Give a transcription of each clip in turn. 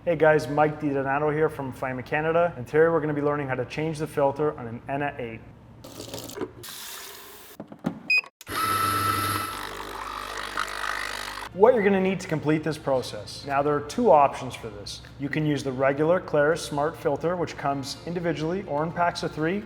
Hey guys, Mike DiDonato here from Fiama Canada, and today we're going to be learning how to change the filter on an ENA 8. What you're going to need to complete this process. Now there are two options for this. You can use the regular Claris Smart filter, which comes individually or in packs of 3,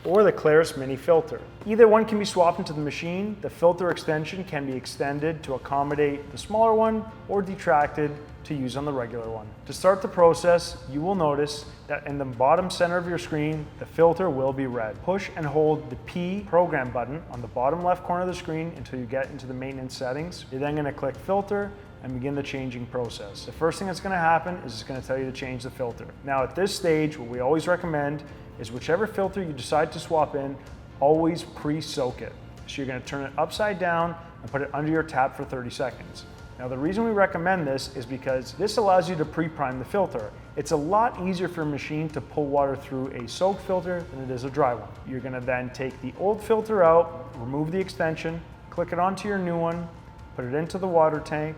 or the Claris Mini filter. Either one can be swapped into the machine. The filter extension can be extended to accommodate the smaller one or detracted to use on the regular one. To start the process, you will notice that in the bottom center of your screen, the filter will be red. Push and hold the P program button on the bottom left corner of the screen until you get into the maintenance settings. You're then going to click filter and begin the changing process. The first thing that's going to happen is it's going to tell you to change the filter. Now at this stage, what we always recommend is whichever filter you decide to swap in, always pre-soak it. So you're going to turn it upside down and put it under your tap for 30 seconds. Now the reason we recommend this is because this allows you to pre-prime the filter. It's a lot easier for a machine to pull water through a soaked filter than it is a dry one. You're going to then take the old filter out, remove the extension, click it onto your new one, put it into the water tank,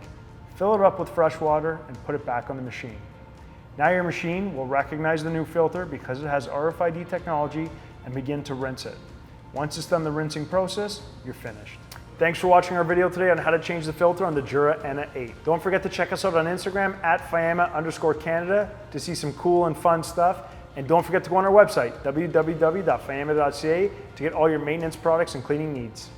fill it up with fresh water, and put it back on the machine. Now your machine will recognize the new filter because it has RFID technology and begin to rinse it. Once it's done the rinsing process, you're finished. Thanks for watching our video today on how to change the filter on the Jura ENA 8. Don't forget to check us out on Instagram at Fiama_Canada to see some cool and fun stuff. And don't forget to go on our website, www.fiama.ca, to get all your maintenance products and cleaning needs.